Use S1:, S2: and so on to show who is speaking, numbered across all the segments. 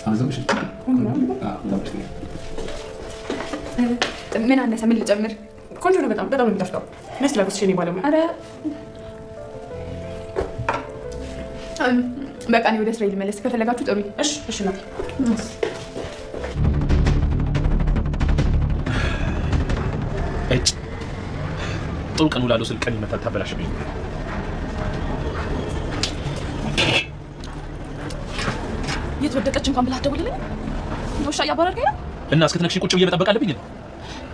S1: አዘውሽ
S2: ምን አነሰ? ምን ልጨምር?
S3: ቆንጆ ነው። በጣም ነው የሚጣፍጠው። መስላኩስ እሺ ነው ባለሙያ።
S2: አረ በቃ ነው ወደ ስራ ልመለስ። ከፈለጋችሁ ጥሩኝ።
S3: እሺ ነው።
S1: እጭ ጥሩ ቀን ውላለሁ ስል ቀን ይመታል። ታበላሽብኝ።
S3: የተወደቀች እንኳን ብላ ደውልልኝ። ውሻ እያባረርከኝ ነው
S1: እና እስክትነክሽኝ ቁጭ ብዬ መጠበቅ አለብኝ?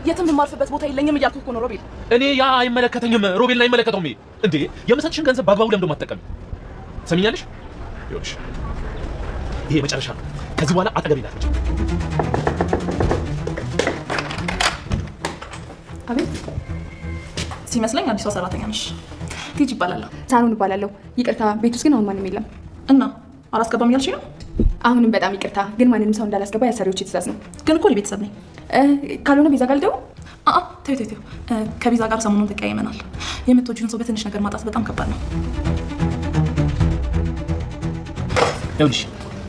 S3: የትም የማርፍበት ቦታ የለኝም እያልኩህ እኮ ነው ሮቤል።
S1: እኔ ያ አይመለከተኝም። ሮቤልን አይመለከተውም። እንዴ የምሰጥሽን ገንዘብ በአግባቡ ለምዶ ማትጠቀም ሰሚኛለሽ? ይኸውልሽ ይሄ መጨረሻ ነው። ከዚህ በኋላ አጠገቤ ናት።
S3: አቤት ሲመስለኝ አዲሷ ሰራተኛ ነሽ። ቲጂ ይባላለሁ።
S2: ሳኑን እባላለሁ። ይቅርታ ቤት ውስጥ ግን አሁን ማንም የለም።
S3: እና አላስገባም እያልሽኝ ነው?
S2: አሁንም በጣም ይቅርታ፣ ግን ማንንም ሰው እንዳላስገባ የአሰሪዎች ትእዛዝ ነው።
S3: ግን እኮ ቤተሰብ ነኝ።
S2: ካልሆነ ቤዛ ጋር ልደውል?
S3: ተይው። ከቤዛ ጋር ሰሞኑን ተቀያይመናል። የምትወጂውን ሰው በትንሽ ነገር ማጣት በጣም ከባድ ነው።
S4: ይኸውልሽ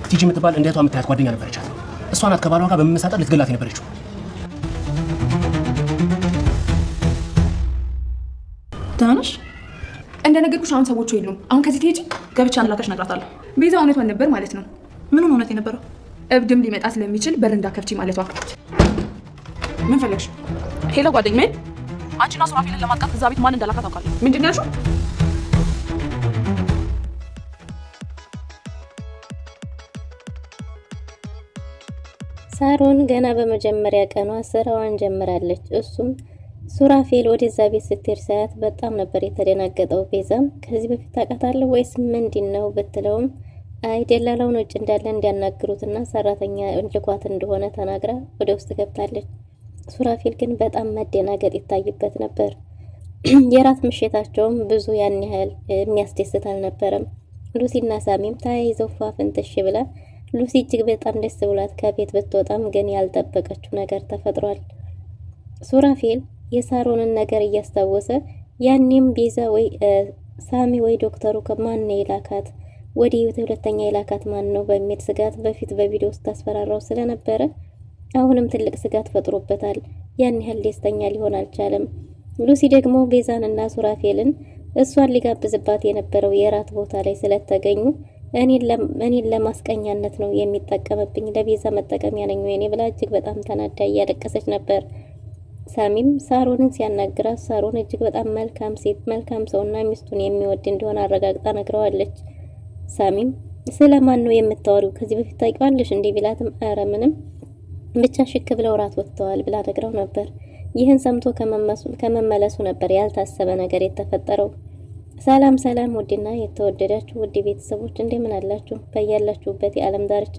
S4: ቲጂ የምትባል እንደ እህቷ የምታያት ጓደኛ ነበረቻት። እሷ ናት ከባሏ ጋር በመመሳጠር ልትገላት የነበረችው።
S3: ደህና ነሽ?
S2: እንደነገርኩሽ አሁን ሰዎቹ የሉም። አሁን ከዚህ ትሄጂ?
S3: ገብቻ አንላከሽ እነግራታለሁ።
S2: ቤዛ እውነቷን ነበር ማለት ነው።
S3: ምኑን እውነት የነበረው?
S2: እብድም ሊመጣ ስለሚችል በር እንዳከፍቺ ማለቷ።
S3: ምን ፈለግሽ? ሄሎ ጓደኛዬ፣ አንቺና ሱራፌልን ለማጥቃት እዛ ቤት ማን እንዳላካ ታውቃለህ?
S2: ምንድን ነው ያልሽው?
S5: ሳሮን ገና በመጀመሪያ ቀኗ ስራዋን ጀምራለች። እሱም ሱራፌል ወደዛ ቤት ስትሄድ ሳያት በጣም ነበር የተደናገጠው። ቤዛም ከዚህ በፊት ታውቃታለህ ወይስ ምንድን ነው ብትለውም አይ ደላላውን ውጭ እንዳለ እንዲያናግሩትና ሰራተኛ ልኳት እንደሆነ ተናግራ ወደ ውስጥ ገብታለች። ሱራፌል ግን በጣም መደናገጥ ይታይበት ነበር። የራት ምሽታቸውም ብዙ ያን ያህል የሚያስደስት አልነበረም። ሉሲና ሳሚም ተያይዘው ፏፍንትሽ ብላ ሉሲ እጅግ በጣም ደስ ብሏት ከቤት ብትወጣም ግን ያልጠበቀችው ነገር ተፈጥሯል። ሱራፌል የሳሮንን ነገር እያስታወሰ ያኔም ቤዛ ወይ ሳሚ ወይ ዶክተሩ ከማን ነው የላካት ወደ ሁለተኛ የላካት ማን ነው በሚል ስጋት በፊት በቪዲዮ ውስጥ ታስፈራራው ስለነበረ አሁንም ትልቅ ስጋት ፈጥሮበታል። ያን ያህል ደስተኛ ሊሆን አልቻለም። ሉሲ ደግሞ ቤዛንና ሱራፌልን እሷን ሊጋብዝባት የነበረው የራት ቦታ ላይ ስለተገኙ እኔን ለማስቀኛነት ነው የሚጠቀምብኝ፣ ለቤዛ መጠቀሚያ ነኝ ወይኔ ብላ እጅግ በጣም ተናዳ እያለቀሰች ነበር። ሳሚም ሳሮንን ሲያናግራት ሳሮን እጅግ በጣም መልካም ሴት፣ መልካም ሰውና ሚስቱን የሚወድ እንደሆነ አረጋግጣ ነግረዋለች። ሳሚም ስለማን ነው የምታወሪው? ከዚህ በፊት ታውቂዋለሽ እንዴ ቢላትም ኧረ ምንም ብቻ ሽክ ብለው ራት ወጥተዋል ብላ ነግረው ነበር። ይህን ሰምቶ ከመመለሱ ነበር ያልታሰበ ነገር የተፈጠረው። ሰላም ውድና የተወደዳችሁ ውድ ቤተሰቦች እንደምን አላችሁ? በያላችሁበት የዓለም ዳርቻ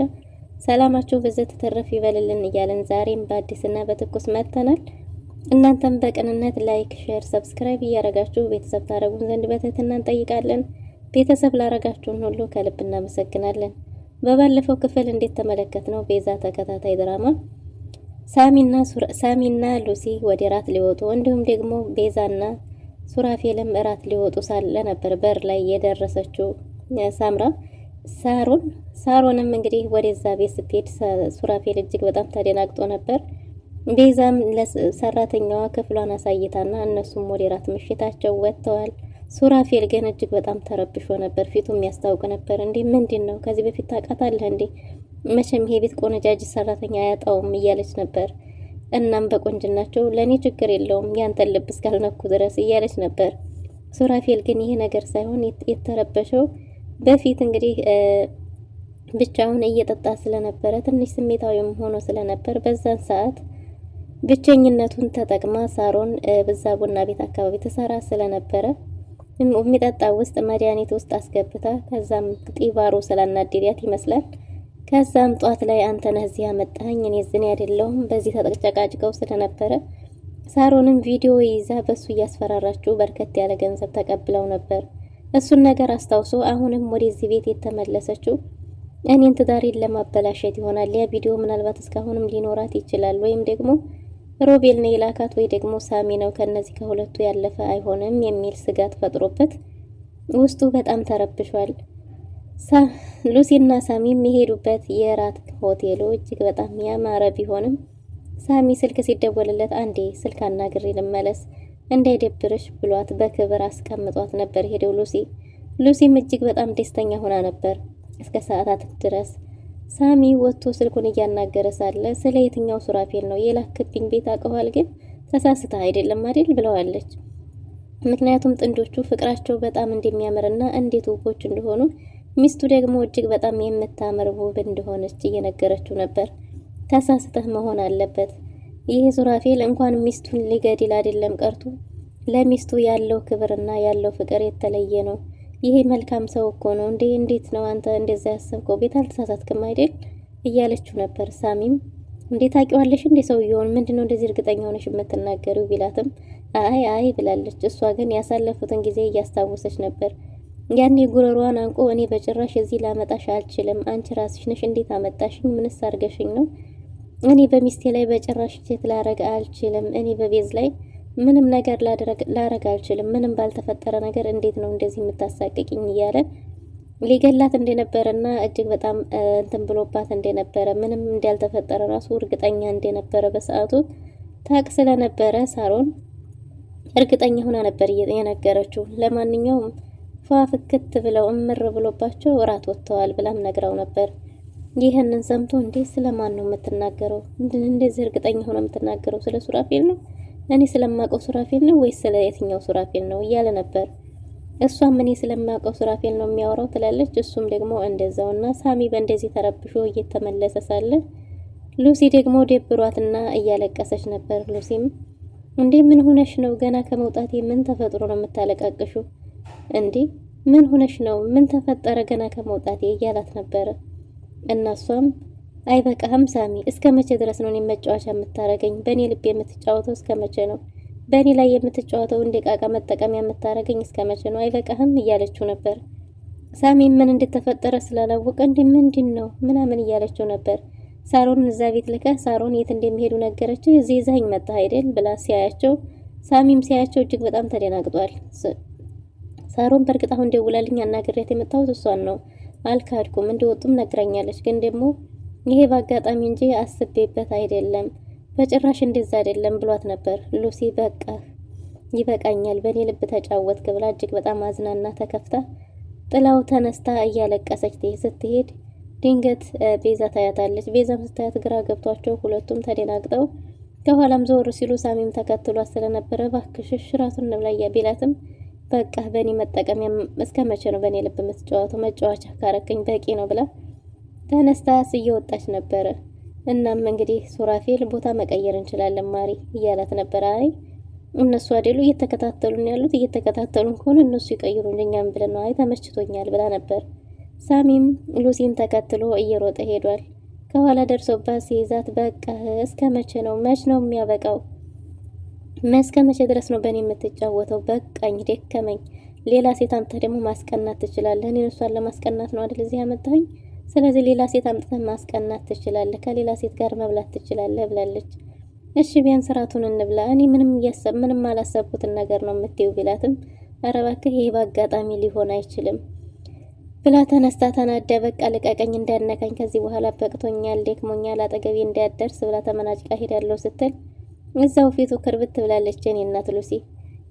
S5: ሰላማችሁ ብዝት ተተረፍ ይበልልን እያለን ዛሬም በአዲስና በትኩስ መጥተናል። እናንተም በቅንነት ላይክ፣ ሼር፣ ሰብስክራይብ እያረጋችሁ ቤተሰብ ታረጉን ዘንድ በትህትና እንጠይቃለን። ቤተሰብ ላረጋችሁን ሁሉ ከልብ እናመሰግናለን። በባለፈው ክፍል እንዴት ተመለከትነው ቤዛ ተከታታይ ድራማ ሳሚና ሉሲ ወደ ራት ሊወጡ እንዲሁም ደግሞ ቤዛና ሱራፌልም እራት ሊወጡ ሳለ ነበር በር ላይ የደረሰችው ሳምራ ሳሮንም እንግዲህ ወደዛ ቤት ስትሄድ ሱራፌል እጅግ በጣም ተደናግጦ ነበር። ቤዛም ለሰራተኛዋ ክፍሏን አሳይታና እነሱም ወደ ራት ምሽታቸው ወጥተዋል። ሱራፌል ግን እጅግ በጣም ተረብሾ ነበር። ፊቱ የሚያስታውቅ ነበር። እንዴ ምንድነው? ከዚህ በፊት ታውቃታለህ እንዴ? መቼም ይሄ ቤት ቆነጃጅ ሰራተኛ አያጣውም እያለች ነበር። እናም በቆንጅናቸው ለኔ ችግር የለውም ያንተን ልብ እስካልነኩ ድረስ እያለች ነበር። ሱራፌል ግን ይሄ ነገር ሳይሆን የተረበሸው በፊት እንግዲህ ብቻውን እየጠጣ ስለነበረ ትንሽ ስሜታዊም ሆኖ ስለነበር በዛን ሰዓት ብቸኝነቱን ተጠቅማ ሳሮን በዛ ቡና ቤት አካባቢ ተሰራ ስለነበረ የሚጠጣ ውስጥ መድኃኒት ውስጥ አስገብታ ከዛም ጢባሩ ስላናደዳት ይመስላል። ከዛም ጧት ላይ አንተ ነህ እዚህ ያመጣኸኝ እኔ ዝኔ አይደለሁም በዚህ ተጨቃጭቀው ስለነበረ ሳሮንም ቪዲዮ ይዛ በሱ እያስፈራራችው በርከት ያለ ገንዘብ ተቀብለው ነበር። እሱን ነገር አስታውሶ አሁንም ወደዚህ ቤት የተመለሰችው እኔን ትዳሬን ለማበላሸት ይሆናል። ያ ቪዲዮ ምናልባት እስካሁንም ሊኖራት ይችላል ወይም ደግሞ ሮቤል ነው የላካት ወይ ደግሞ ሳሚ ነው፣ ከነዚህ ከሁለቱ ያለፈ አይሆንም የሚል ስጋት ፈጥሮበት ውስጡ በጣም ተረብሿል። ሉሲና ሳሚ የሚሄዱበት የራት ሆቴሉ እጅግ በጣም ያማረ ቢሆንም ሳሚ ስልክ ሲደወልለት አንዴ ስልክ አናግሬ ልመለስ እንዳይደብርሽ ብሏት በክብር አስቀምጧት ነበር ሄደው ሉሲም እጅግ በጣም ደስተኛ ሆና ነበር እስከ ሰዓታት ድረስ። ሳሚ ወጥቶ ስልኩን እያናገረ ሳለ ስለ የትኛው ሱራፌል ነው የላክብኝ ቤት አውቀዋል፣ ግን ተሳስታ አይደለም አይደል ብለዋለች። ምክንያቱም ጥንዶቹ ፍቅራቸው በጣም እንደሚያምርና እንዴት ውቦች እንደሆኑ ሚስቱ ደግሞ እጅግ በጣም የምታምር ውብ እንደሆነች እየነገረችው ነበር። ተሳስተህ መሆን አለበት። ይህ ሱራፌል እንኳን ሚስቱን ሊገድል አይደለም ቀርቶ ለሚስቱ ያለው ክብርና ያለው ፍቅር የተለየ ነው። ይሄ መልካም ሰው እኮ ነው እንዴ! እንዴት ነው አንተ እንደዛ ያሰብከው? ቤት አልተሳሳትክም አይደል እያለችው ነበር። ሳሚም እንዴት ታውቂዋለሽ እንዴ ሰውየውን? ምንድነው እንደዚህ እርግጠኛ ሆነሽ የምትናገሪው ቢላትም አይ ብላለች። እሷ ግን ያሳለፉትን ጊዜ እያስታወሰች ነበር። ያኔ ጉረሯን አንቆ እኔ በጭራሽ እዚህ ላመጣሽ አልችልም፣ አንቺ ራስሽ ነሽ፣ እንዴት አመጣሽኝ? ምንስ አርገሽኝ ነው? እኔ በሚስቴ ላይ በጭራሽ ሴት ላረግ አልችልም። እኔ በቤዝ ላይ ምንም ነገር ላረግ አልችልም። ምንም ባልተፈጠረ ነገር እንዴት ነው እንደዚህ የምታሳቅቂኝ? እያለ ሊገላት እንደነበረና እጅግ በጣም እንትን ብሎባት እንደነበረ ምንም እንዳልተፈጠረ ራሱ እርግጠኛ እንደነበረ በሰዓቱ ታቅ ስለነበረ ሳሮን እርግጠኛ ሆና ነበር የነገረችው። ለማንኛውም ፏፍክት ብለው እምር ብሎባቸው እራት ወጥተዋል ብላም ነግራው ነበር። ይህንን ሰምቶ እንዴ ስለማን ነው የምትናገረው? እንደዚህ እርግጠኛ ሆና የምትናገረው ስለ ሱራፌል ነው? እኔ ስለማውቀው ሱራፌል ነው ወይስ ስለ የትኛው ሱራፌል ነው እያለ ነበር። እሷም እኔ ስለማውቀው ሱራፌል ነው የሚያወራው ትላለች። እሱም ደግሞ እንደዛውና ሳሚ በእንደዚህ ተረብሾ እየተመለሰ ሳለ ሉሲ ደግሞ ደብሯትና እያለቀሰች ነበር። ሉሲም እንዴ ምን ሆነሽ ነው? ገና ከመውጣቴ ምን ተፈጥሮ ነው የምታለቃቅሹ? እንዴ ምን ሆነሽ ነው? ምን ተፈጠረ ገና ከመውጣቴ እያላት ነበረ። እናሷም አይበቃህም ሳሚ? እስከ መቼ ድረስ ነው እኔ መጫወቻ የምታረገኝ? በእኔ ልብ የምትጫወተው እስከ መቼ ነው? በእኔ ላይ የምትጫወተው እንደ ቃቃ መጠቀሚያ የምታረገኝ እስከ መቼ ነው? አይበቃህም እያለችው ነበር። ሳሚ ምን እንደተፈጠረ ስላላወቀ እንዴ ምንድን ነው ምናምን እያለችው ነበር። ሳሮን እዛ ቤት ልከህ ሳሮን የት እንደሚሄዱ ነገረችው። እዚህ ይዘኸኝ መጣህ አይደል ብላ ሲያያቸው፣ ሳሚም ሲያያቸው እጅግ በጣም ተደናግጧል። ሳሮን በእርግጥ አሁን ደውላልኝ አናግሬያት የመጣሁት እሷን ነው፣ አልካድኩም፣ እንደወጡም ነግራኛለች። ግን ደግሞ ይሄ በአጋጣሚ እንጂ አስቤበት አይደለም፣ በጭራሽ እንደዛ አይደለም ብሏት ነበር። ሉሲ በቃ ይበቃኛል፣ በእኔ ልብ ተጫወትክ ብላ እጅግ በጣም አዝናና ተከፍታ ጥላው ተነስታ እያለቀሰች ስትሄድ ድንገት ቤዛ ታያታለች። ቤዛም ስታያት ግራ ገብቷቸው ሁለቱም ተደናግጠው ከኋላም ዞር ሲሉ ሳሚም ተከትሏት ስለነበረ እባክሽ ራሱን እንብላ ቢላትም በቃ በእኔ መጠቀሚያ እስከ መቼ ነው በእኔ ልብ የምትጫወተው? መጫወቻ ካረከኝ በቂ ነው ብላ ተነስታ እየወጣች ነበረ። እናም እንግዲህ ሱራፌል ቦታ መቀየር እንችላለን ማሪ እያላት ነበር። አይ እነሱ አይደሉ እየተከታተሉን ያሉት፣ እየተከታተሉን ከሆነ እነሱ ይቀይሩ እንኛም ብለን ነው። አይ ተመችቶኛል ብላ ነበር። ሳሚም ሉሲን ተከትሎ እየሮጠ ሄዷል። ከኋላ ደርሶባት ሲይዛት በቃ እስከ መቼ ነው? መች ነው የሚያበቃው? እስከ መቼ ድረስ ነው በእኔ የምትጫወተው? በቃኝ፣ ደከመኝ። ሌላ ሴት አምጥተህ ደግሞ ማስቀናት ትችላለህ። እኔ እሷን ለማስቀናት ነው አይደል እዚህ ያመጣኸኝ? ስለዚህ ሌላ ሴት አምጥተህ ማስቀናት ትችላለህ፣ ከሌላ ሴት ጋር መብላት ትችላለህ ብላለች። እሺ ቢያንስ እራቱን እንብላ፣ እኔ ምንም አላሰብኩትን ነገር ነው የምትይው ቢላትም ኧረ እባክህ ይሄ በአጋጣሚ ሊሆን አይችልም ብላ ተነስታ ተናዳ በቃ ልቀቀኝ፣ እንዳነካኝ፣ ከዚህ በኋላ በቅቶኛል፣ ደክሞኛል፣ አጠገቤ እንዳያደርስ ብላ ተመናጭቃ ሄዳለሁ ስትል እዛው ፊቱ ክርብት ብላለች የኔ እናት ሉሲ።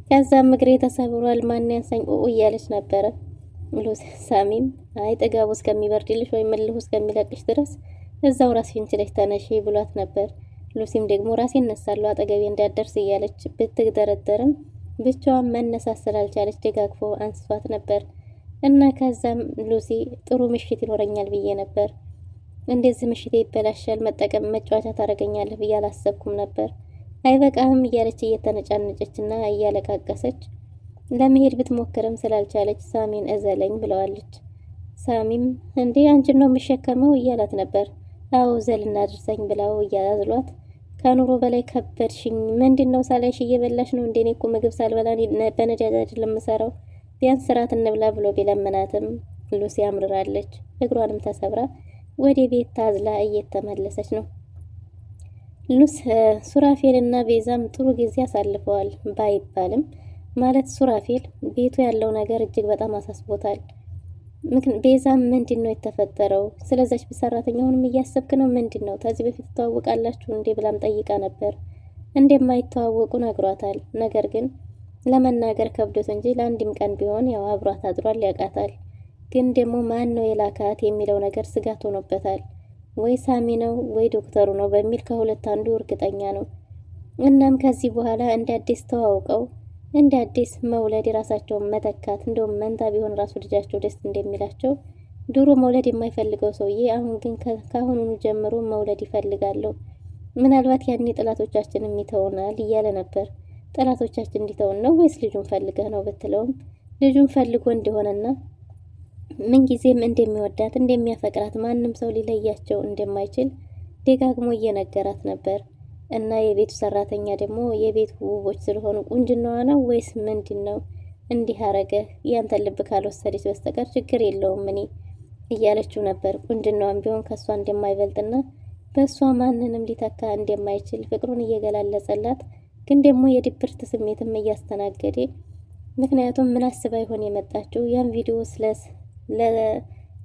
S5: ከዛም እግሬ ተሰብሯል ማን ያንሳኝ እያለች ነበረ። ሳሚም አይ ጥጋቡ እስከሚበርድልሽ ወይም እልሁ እስከሚለቅሽ ድረስ እዛው ራስሽን ችለሽ ተነሺ ብሏት ነበር። ሉሲም ደግሞ ራሴን እነሳለሁ አጠገቤ እንዳያደርስ እያለች ብትደረደርም ብቻዋን መነሳት ስላልቻለች ደጋግፎ አንስቷት ነበር። እና ከዛም ሉሲ ጥሩ ምሽት ይኖረኛል ብዬ ነበር፣ እንደዚህ ምሽት ይበላሻል መጫወቻ ታረገኛለህ ብዬ አላሰብኩም ነበር፣ አይበቃህም እያለች እየተነጫነጨችና እያለቃቀሰች ለመሄድ ብትሞክርም ስላልቻለች ሳሚን እዘለኝ ብለዋለች። ሳሚም እንዴ አንቺን ነው የምሸከመው እያላት ነበር። አዎ ዘልና ድርሰኝ ብላው እያዝሏት ከኑሮ በላይ ከበድሽኝ፣ ምንድነው ሳላይሽ እየበላሽ ነው? እንደኔ እኮ ምግብ ሳልበላ በነዳጅ አይደለም የምሰራው፣ ቢያንስ ስራት እንብላ ብሎ ቢለምናትም ሉሲ አምርራለች። እግሯንም ተሰብራ ወደ ቤት ታዝላ እየተመለሰች ነው። ሱራፌልና ቤዛም ጥሩ ጊዜ አሳልፈዋል ባይባልም ማለት ሱራፌል ቤቱ ያለው ነገር እጅግ በጣም አሳስቦታል። ቤዛም ምንድን ነው የተፈጠረው? ስለዛች ሰራተኛውንም እያሰብክ ነው? ምንድን ነው ከዚህ በፊት ተዋውቃላችሁ እንዴ ብላም ጠይቃ ነበር። እንደማይተዋወቁ ነግሯታል። ነገር ግን ለመናገር ከብዶት እንጂ ለአንድም ቀን ቢሆን ያው አብሯት አድሯል፣ ያውቃታል። ግን ደግሞ ማን ነው የላካት የሚለው ነገር ስጋት ሆኖበታል። ወይ ሳሚ ነው ወይ ዶክተሩ ነው በሚል ከሁለት አንዱ እርግጠኛ ነው። እናም ከዚህ በኋላ እንደ አዲስ ተዋውቀው እንደ አዲስ መውለድ የራሳቸውን መተካት እንደውም መንታ ቢሆን ራሱ ልጃቸው ደስ እንደሚላቸው ድሮ መውለድ የማይፈልገው ሰውዬ አሁን ግን ከአሁኑኑ ጀምሮ መውለድ ይፈልጋለሁ። ምናልባት ያኔ ጠላቶቻችን የሚተውናል እያለ ነበር። ጠላቶቻችን እንዲተውን ነው ወይስ ልጁን ፈልገህ ነው ብትለውም ልጁን ፈልጎ እንደሆነና ምንጊዜም እንደሚወዳት እንደሚያፈቅራት ማንም ሰው ሊለያቸው እንደማይችል ደጋግሞ እየነገራት ነበር። እና የቤቱ ሰራተኛ ደግሞ የቤቱ ውቦች ስለሆኑ ቁንጅናዋ ነው ወይስ ምንድን ነው እንዲህ አረገህ? ያንተን ልብ ካልወሰደች በስተቀር ችግር የለውም እኔ እያለችው ነበር። ቁንጅናዋም ቢሆን ከሷ እንደማይበልጥና በሷ ማንንም ሊተካ እንደማይችል ፍቅሩን እየገላለጸላት፣ ግን ደግሞ የድብርት ስሜትም እያስተናገደ ምክንያቱም ምን አስባ ይሆን የመጣችው? ያን ቪዲዮ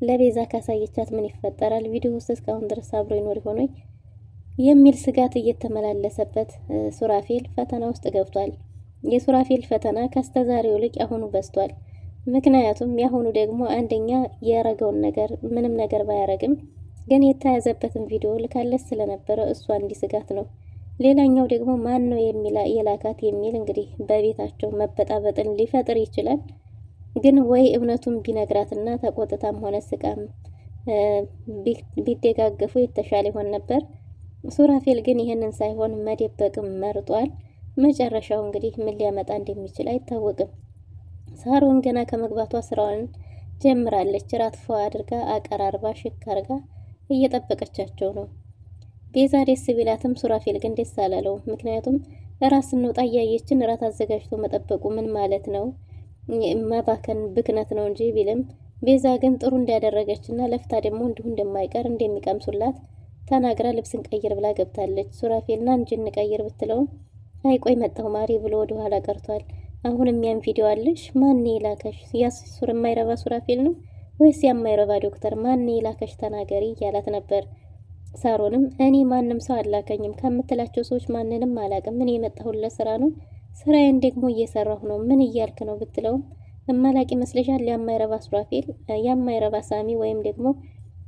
S5: ለቤዛ ካሳየቻት ምን ይፈጠራል? ቪዲዮ ውስጥ እስካሁን ድረስ አብሮ ይኖር ይሆን የሚል ስጋት እየተመላለሰበት ሱራፌል ፈተና ውስጥ ገብቷል። የሱራፌል ፈተና ከስተዛሬው ልቅ ያሁኑ በዝቷል። ምክንያቱም ያሁኑ ደግሞ አንደኛ ያረገውን ነገር ምንም ነገር ባያረግም ግን የተያዘበትን ቪዲዮ ልካለች ስለነበረ እሷ እንዲህ ስጋት ነው። ሌላኛው ደግሞ ማን ነው የላካት የሚል እንግዲህ በቤታቸው መበጣበጥን ሊፈጥር ይችላል። ግን ወይ እውነቱን ቢነግራትና ተቆጥታም ሆነ ስቃም ቢደጋገፉ የተሻለ ይሆን ነበር። ሱራፌል ግን ይህንን ሳይሆን መደበቅም መርጧል። መጨረሻው እንግዲህ ምን ሊያመጣ እንደሚችል አይታወቅም። ሳሮን ገና ከመግባቷ ስራዋን ጀምራለች። ራት ፏ አድርጋ አቀራርባ ሽክ አድርጋ እየጠበቀቻቸው ነው። ቤዛ ደስ ቢላትም ሱራፌል ግን ደስ አላለውም። ምክንያቱም ራስ እንውጣ እያየችን ራት አዘጋጅቶ መጠበቁ ምን ማለት ነው? መባከን ብክነት ነው እንጂ ቢልም ቤዛ ግን ጥሩ እንዳደረገችና ለፍታ ደግሞ እንዲሁ እንደማይቀር እንደሚቀምሱላት ተናግራ ልብስን ቀይር ብላ ገብታለች። ሱራፌልና እንጂን ቀይር ብትለውም አይቆይ መጣሁ ማሪ ብሎ ወደ ኋላ ቀርቷል። አሁንም ያን ቪዲዮ አለሽ? ማን የላከሽ? ያሱር የማይረባ ሱራፌል ነው ወይስ የማይረባ ዶክተር? ማን የላከሽ ተናገሪ እያላት ነበር። ሳሮንም እኔ ማንም ሰው አላከኝም ከምትላቸው ሰዎች ማንንም አላቅም። ምን የመጣሁለት ስራ ነው፣ ስራዬን ደግሞ እየሰራሁ ነው። ምን እያልክ ነው ብትለውም እማላቅ ይመስልሻል? የማይረባ ሱራፌል፣ የማይረባ ሳሚ ወይም ደግሞ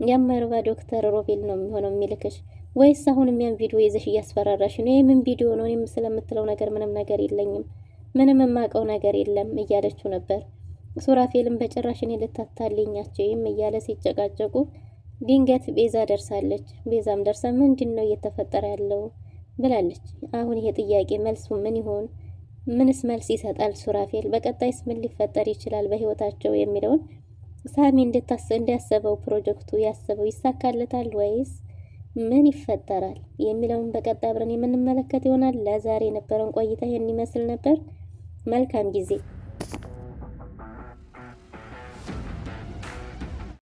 S5: የማይረባ ዶክተር ሮቤል ነው የሚሆነው የሚልክሽ? ወይስ አሁንም ያን ቪዲዮ ይዘሽ እያስፈራራሽ ነው? የምን ቪዲዮ ነው? እኔም ስለምትለው ነገር ምንም ነገር የለኝም፣ ምንም የማውቀው ነገር የለም እያለችው ነበር። ሱራፌልም በጭራሽ እኔ ልታታልኛቸውም እያለ ሲጨቃጨቁ ድንገት ቤዛ ደርሳለች። ቤዛም ደርሳ ምንድን ነው እየተፈጠረ ያለው ብላለች። አሁን ይሄ ጥያቄ መልሱ ምን ይሆን? ምንስ መልስ ይሰጣል ሱራፌል? በቀጣይስ ምን ሊፈጠር ይችላል በህይወታቸው የሚለውን ሳሚ እንዲያሰበው ፕሮጀክቱ ያሰበው ይሳካለታል ወይስ ምን ይፈጠራል የሚለውን በቀጣይ አብረን የምንመለከት ይሆናል። ለዛሬ የነበረን ቆይታ ይህን ይመስል ነበር። መልካም ጊዜ